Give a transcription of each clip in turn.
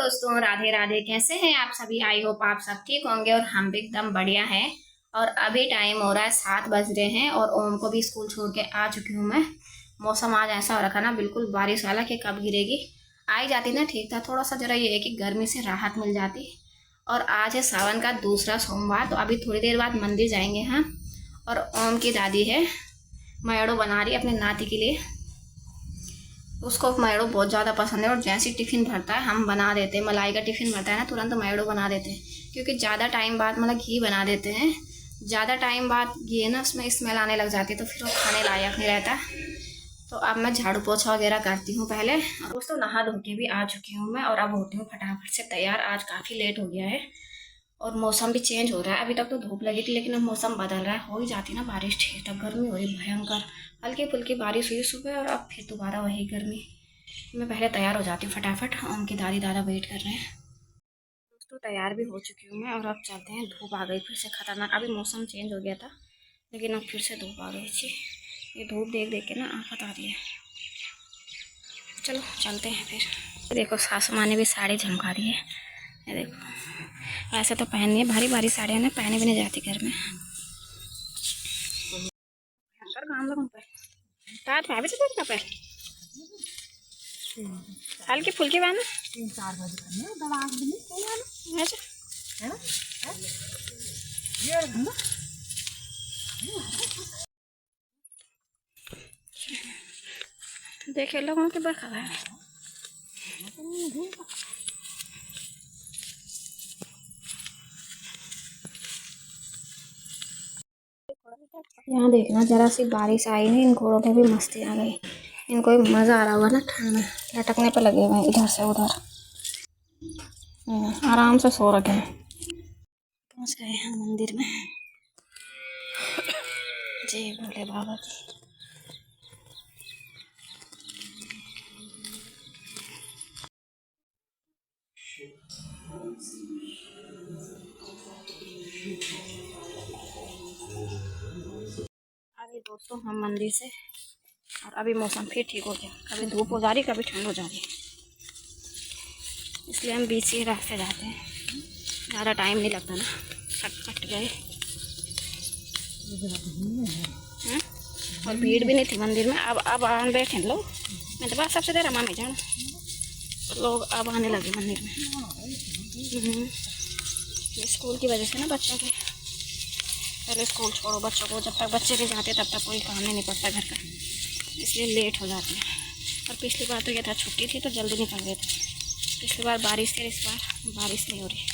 दोस्तों, राधे राधे। कैसे हैं आप सभी? आई होप आप सब ठीक होंगे और हम भी एकदम बढ़िया हैं। और अभी टाइम हो रहा है 7 बज रहे हैं और ओम को भी स्कूल छोड़ के आ चुकी हूँ मैं। मौसम आज ऐसा हो रखा ना, बिल्कुल बारिश वाला कि कब गिरेगी। आई जाती ना ठीक था, थोड़ा सा जरा ये है कि गर्मी से राहत मिल जाती। और आज है सावन का दूसरा सोमवार, तो अभी थोड़ी देर बाद मंदिर जाएंगे हम। और ओम की दादी है मयड़ो बना रही है अपने नाती के लिए। उसको मयड़ो बहुत ज़्यादा पसंद है और जैसे टिफ़िन भरता है हम बना देते हैं। मलाई का टिफ़िन भरता है ना, तुरंत मयड़ो बना देते हैं, क्योंकि ज़्यादा टाइम बाद मतलब घी बना देते हैं। ज़्यादा टाइम बाद घी ना उसमें स्मेल आने लग जाती है, तो फिर वो खाने लायक नहीं रहता। तो अब मैं झाड़ू पोछा वगैरह करती हूँ पहले। दोस्तों, नहा धो के भी आ चुकी हूँ मैं और अब होती हूँ फटाफट से तैयार। आज काफ़ी लेट हो गया है और मौसम भी चेंज हो रहा है। अभी तक तो धूप लगी थी, लेकिन अब मौसम बदल रहा है। हो ही जाती ना बारिश, ठीक। तब गर्मी हो रही भयंकर। हल्की फुल्की बारिश हुई सुबह और अब फिर दोबारा वही गर्मी। मैं पहले तैयार हो जाती हूँ फटाफट। उनकी दादी दादा वेट कर रहे हैं। दोस्तों, तैयार भी हो चुकी हूँ मैं और अब चलते हैं। धूप आ गई फिर से खतरनाक। अभी मौसम चेंज हो गया था, लेकिन अब फिर से धूप आ गई थी। ये धूप देख देख के ना आफत आ रही है। चलो चलते हैं फिर। देखो, सासू माँ ने भी साड़ी झमका दी है। ये देखो, वैसे तो पहननी है, भारी भारी साड़ियाँ ना पहने भी नहीं जाती घर में। हल्की फुल्की बहना 3-4 बजे करने दवा भी नहीं है ना ये देखे लोगों की बरखा है। यहाँ देखना, जरा सी बारिश आई नहीं, इन घोड़ों में भी मस्ती आ गई। इनको भी मज़ा आ रहा होगा ना ठंड में, लटकने पे लगे हुए हैं इधर से उधर। आराम से सो रखे हैं। पहुँच गए हैं मंदिर में। जय भोले बाबा की। अभी दोस्तों हम मंदिर से, और अभी मौसम फिर ठीक हो गया। कभी धूप हो जा रही, कभी ठंड हो जा रही, इसलिए हम बीच के रास्ते जाते हैं। ज़्यादा टाइम नहीं लगता ना, कट गए। और भीड़ भी नहीं थी मंदिर में। अब आने बैठे लोग। मैं तो बात सबसे देर माने जाना, तो लोग अब आने लगे मंदिर में। स्कूल की वजह से ना, बच्चों के पहले स्कूल छोड़ो बच्चों को। जब तक बच्चे नहीं जाते तब तक कोई काम नहीं पड़ता घर का, इसलिए लेट हो जाते हैं। और पिछली बार तो ये था छुट्टी थी तो जल्दी निकल गए थे। पिछली बार बारिश थी, इस बार बारिश नहीं हो रही।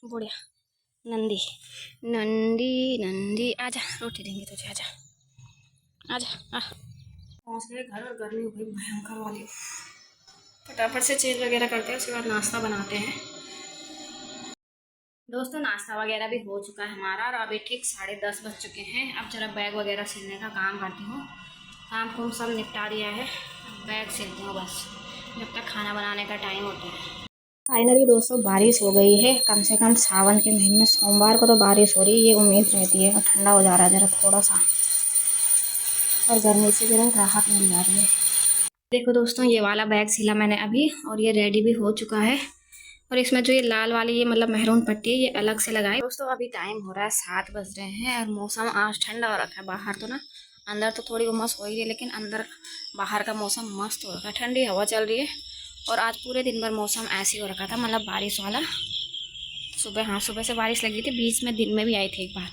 बढ़िया। नंदी नंदी नंदी, आजा, रोटी देंगे तुझे, आजा आजा। पहुँच गए घर और गर्मी हो गई भयंकर वाली। फटाफट से चेंज वगैरह करते हैं, उसके बाद नाश्ता बनाते हैं। दोस्तों, नाश्ता वगैरह भी हो चुका है हमारा और अभी ठीक 10:30 बज चुके हैं। अब जरा बैग वगैरह सिलने का काम करती हूँ। काम कुम सब निपटा दिया है, बैग सिलती हूँ बस, जब तक खाना बनाने का टाइम होता है। फाइनली दोस्तों बारिश हो गई है। कम से कम सावन के महीने में सोमवार को तो बारिश हो रही है, ये उम्मीद रहती है। और ठंडा हो जा रहा है जरा थोड़ा सा, और गर्मी से जरा राहत मिल जा रही है। देखो दोस्तों, ये वाला बैग सिला मैंने अभी और ये रेडी भी हो चुका है। और इसमें जो ये लाल वाली, ये मतलब मेहरून पट्टी है, ये अलग से लगाई। दोस्तों, अभी टाइम हो रहा है 7 बज रहे हैं और मौसम आज ठंडा हो रखा है। बाहर तो ना, अंदर तो थोड़ी उमस हो ही है, लेकिन अंदर बाहर का मौसम मस्त हो रखा है। ठंडी हवा चल रही है और आज पूरे दिन भर मौसम ऐसे ही हो रखा था, मतलब बारिश वाला। सुबह, हाँ, सुबह से बारिश लगी थी, बीच में दिन में भी आई थी एक बार।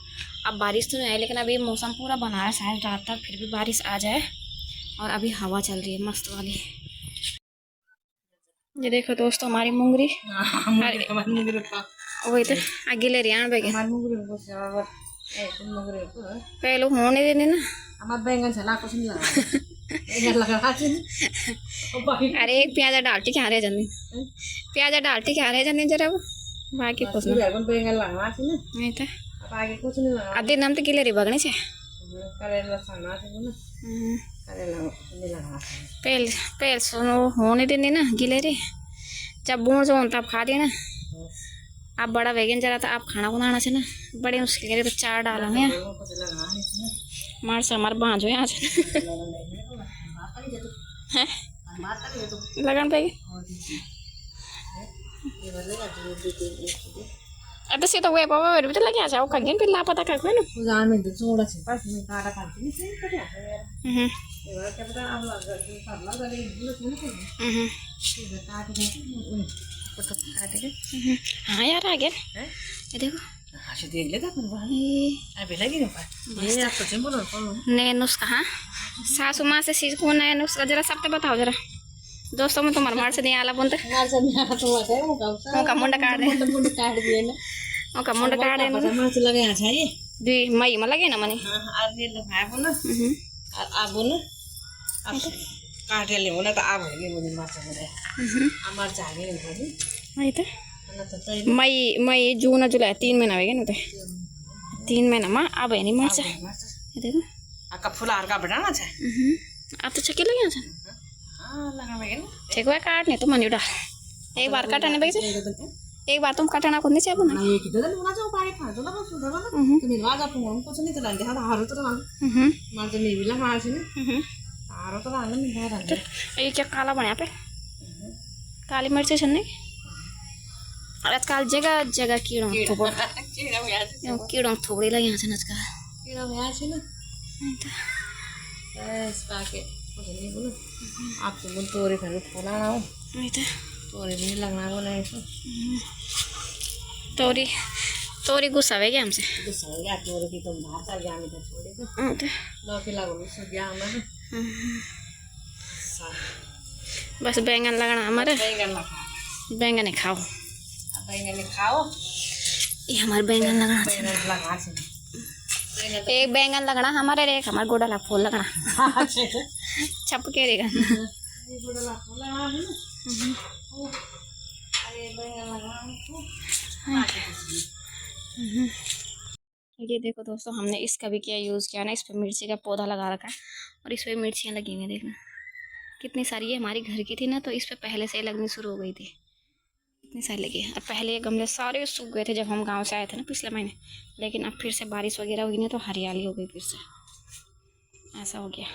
अब बारिश तो नहीं आई, लेकिन अभी मौसम पूरा बना है, शायद रात तक फिर भी बारिश आ जाए। और अभी हवा चल रही है मस्त वाली। ये देखो दोस्तों, हमारी मुंगरी। वही तो आगे ले रही बेगे पहले होने देने ना। अरे एक प्याजा डालती क्या रहे जानी, प्याजा डालती क्या रहे जानी जरा वो बाकी कुछ नहीं था। आधे नाम तो गिले रही बगने से पहल सुनो होने देने ना गिले रे। जब बूढ़ जो तब खा देना। आप बड़ा वेगन जरा, तो आप खाना बनाना से ना बड़े मुश्किल करे, तो 4 डालेंगे मार से हमारे बाँझो यहाँ से लगन पे। अब से तो वे पापा मेरे भी तो लगे आ जाओ कहीं फिर लापता कर गए ना जान में तो छोड़ा से पास में काटा काट नहीं सही कटिया हम्म ये वाला क्या पता अब लग गया कर लगा ले बुलेट में नहीं ये काट दे फोटो काट के हाँ यार आ गया हैं ये देखो हाँ से देख लेता अपन वहाँ अभी लगी नहीं पास ये आप तो बोलो नए नुस्खा हाँ सासू माँ से सीख को नया नुस्खा जरा सब तो बताओ जरा दोस्तों में तुम्हारे मार से नहीं आला बोलते मार से नहीं आता तो है मुका मुंडा काट दे मुंडा काट दिए ना मुका मुंडा काट दे ना मार से लगे अच्छा ये जी मई में लगे ना मनी हाँ आज ये लोग है बोला अब बोला अब काटे ले बोला तो अब है मुझे मार से बोले हमार चाहिए नहीं बोली वही तो मई जून जुलाई 3 महीना हो गए ना तो 3 महीना में अब है नहीं मार से ये देखो आपका फुलार का बनाना चाहिए आप तो चक्के लगे हैं हाँ लगा मैं ठीक है काट नहीं तो मनी डाल एक बार काटने बैठे एक बार तुम काटना को नहीं चाहिए बना ये किधर लगा जाओ पानी खा दो ना बस उधर वाला तो मेरे बाद आप कुछ नहीं चला दिया हारो तो लगा मार तो नहीं भी लगा आज ने हारो तो लगा नहीं है रंग ये क्या काला बना पे काली मिर्च छन्ने और आजकल जगह जगह कीड़ों कीड़ों थोड़ी लगी यहाँ से नचका कीड़ा में आज ना बस पाके नहीं बोलो आप तो बोल तोरे घर खोला ना हो तोरे नहीं लगना बोला है तोरी तोरी गुस्सा है क्या हमसे गुस्सा हो गया तोरे की तुम बाहर चल गया मैं छोड़े तो लौकी लागो सब गया हमारे बस बैंगन लगाना हमारे बैंगन लगा बैंगन ही खाओ बैंगन खाओ ये हमारे बैंगन लगाना बैंगन लगा से एक बैंगन लगना हमारे रे हमारे गोडा फूल लगना छप के रहेगा ये देखो दोस्तों हमने इसका भी क्या यूज़ किया ना इस पर मिर्ची का पौधा लगा रखा है और इस पर मिर्चियाँ लगी हुई हैं देखना कितनी सारी ये हमारी घर की थी ना तो इस पर पहले से ही लगनी शुरू हो गई थी इतनी सारी लगी है और पहले ये गमले सारे सूख गए थे जब हम गांव से आए थे ना पिछले महीने लेकिन अब फिर से बारिश वगैरह हुई ना तो हरियाली हो गई फिर से ऐसा हो गया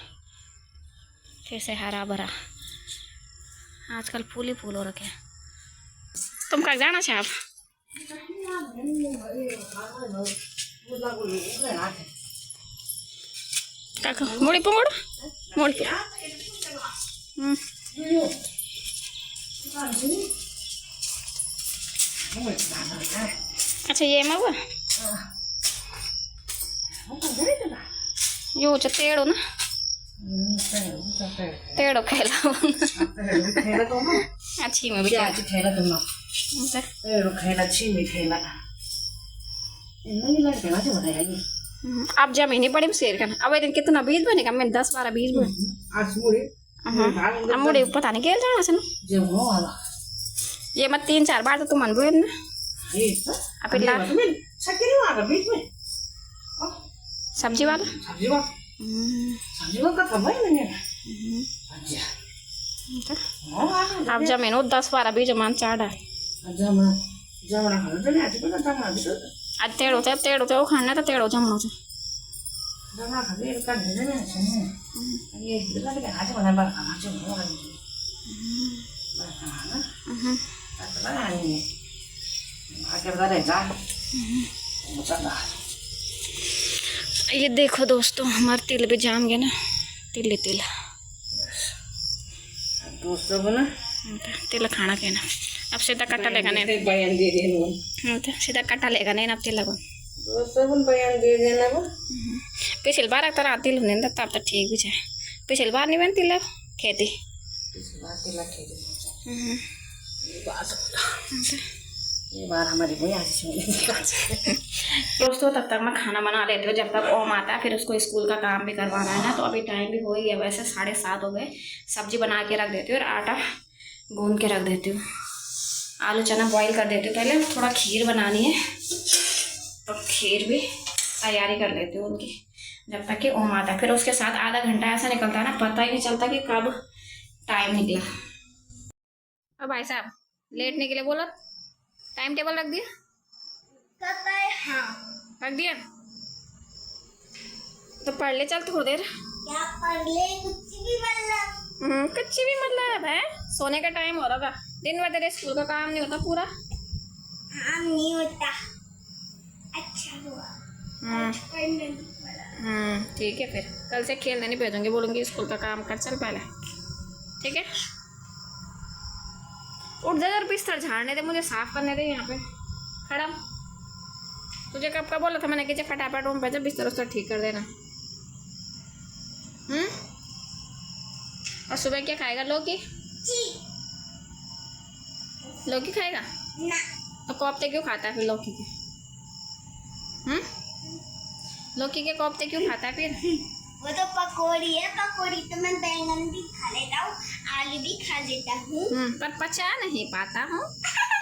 फिर से हरा भरा आजकल फूल ही फूल हो रखे हैं तुम कहाँ जाना चाहे आप काका मोड़ी पकड़ मोड़ी अच्छा ये मैं हुआ यो तेड़ो ना तेड़ो खेला अच्छी में भी खेला तुम खेला छी में खेला नहीं लग रहा है अब जमीनी बड़ी शेर का अब दिन कितना बीज बनेगा मैं 10-12 बीज बने आज मुड़े अब मुड़े पता नहीं क्या जाना से ना जब हो वाला ये मत 3-4 बार तो तुम अनुभव ना अब ला सके नहीं आ बीच में सब्जी वाला सब्जी वाला का था भाई मैंने अच्छा अब जमीन 10-12 बीज मान चार डाल जमना जमना खाना तो नहीं आती पर जमना भी तो आज तेड़ो वो खाना तो तेड़ो जमनो से जमना खाते हैं कर देने में अच्छा ये दिला के आज बना बार खाना चाहिए हो रही है बार खाना अच्छा नहीं आगे बता रहेगा मुझे ये देखो दोस्तों हमारे तिल भी जाम गया ना तिल दोस्तों को ना तिल खाना कहना अब सीधा कट्टा लेगा नहीं बयान दे देना सीधा कट्टा लेगा नहीं अब तिल लगो दोस्तों को बयान दे देना वो पिछली बार तरह तिल होने तब तो ठीक भी है पिछली बार नहीं बन तिल खेती पिछली बार तिल खेती ये बार हमारी वही दोस्तों तब तक मैं खाना बना लेती हूँ जब तक ओम आता है फिर उसको स्कूल का काम भी करवाना है ना तो अभी टाइम भी हो ही गया वैसे 7:30 हो गए सब्जी बना के रख देती हूँ और आटा गूंद के रख देती हूँ आलू चना बॉईल कर देती हूँ पहले थोड़ा खीर बनानी है तो खीर भी तैयारी कर लेती हूँ उनकी जब तक कि ओम आता है फिर उसके साथ आधा घंटा ऐसा निकलता है ना पता ही नहीं चलता कि कब टाइम निकला। अब भाई साहब लेटने के लिए बोला टाइम टेबल रख दिया हाँ रख दिया तो पढ़ ले चल थोड़ी देर क्या पढ़ ले कुछ भी मतलब है सोने का टाइम हो रहा दिन भर तेरे स्कूल का काम नहीं होता पूरा? हाँ नहीं होता। अच्छा हुआ। ठीक है, फिर कल से खेलने नहीं भेजूंगी, बोलूंगी स्कूल का काम कर, चल पहले। ठीक है, उठ जा यार, बिस्तर झाड़ने दे, मुझे साफ करने दे यहाँ पे खड़ा। तुझे कब का बोला था मैंने कि फटाफट रूम पे जा, बिस्तर उस्तर ठीक कर देना। और सुबह क्या खाएगा? लौकी? लौकी खाएगा ना। तो कोफ्ते क्यों खाता है फिर लौकी के? लौकी के कोफ्ते क्यों खाता है फिर? वो तो पकौड़ी है, पकौड़ी तो मैं बैंगन भी खा लेता हूँ, आलू भी खा लेता हूँ। पर पचा नहीं पाता हूँ।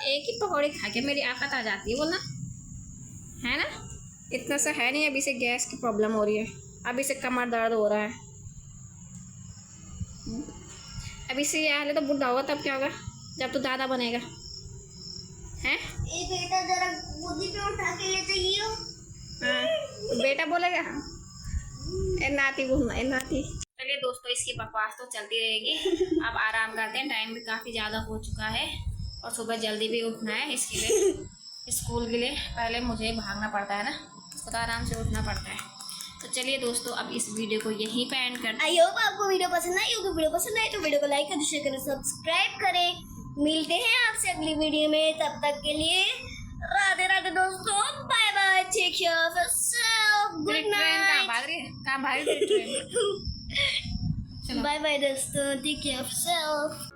एक ही पकौड़ी खा के मेरी आफत आ जाती है, बोलना है ना। इतना सा है नहीं, अभी से गैस की प्रॉब्लम हो रही है, अभी से कमर दर्द हो रहा है, अभी से ये हाल है तो बुढ़ा होगा तब क्या होगा, जब तो दादा बनेगा। हैं? ए बेटा जरा गोदी पे उठा के ले जाइयो। हाँ, तो बेटा बोलेगा ए नाती बोलना, ए नाती। चलिए दोस्तों, इसकी बकवास तो चलती रहेगी। अब आराम करते हैं, टाइम भी काफ़ी ज़्यादा हो चुका है और सुबह जल्दी भी उठना है, इसके लिए स्कूल के लिए पहले मुझे भागना पड़ता है ना, तो आराम से उठना पड़ता है। तो चलिए दोस्तों, अब इस वीडियो को यहीं पे एंड करते हैं। आई होप आपको वीडियो पसंद आई होगी। वीडियो पसंद आई तो वीडियो को लाइक करें, शेयर करें, सब्सक्राइब करें। मिलते हैं आपसे अगली वीडियो में, तब तक के लिए राधे राधे दोस्तों, bye bye, take care of yourself, good train कहाँ नाइट, भाग रही है? कहाँ भाग रही है ट्रेन? बाय बाय दोस्तों, टेक केयर ऑफ योरसेल्फ।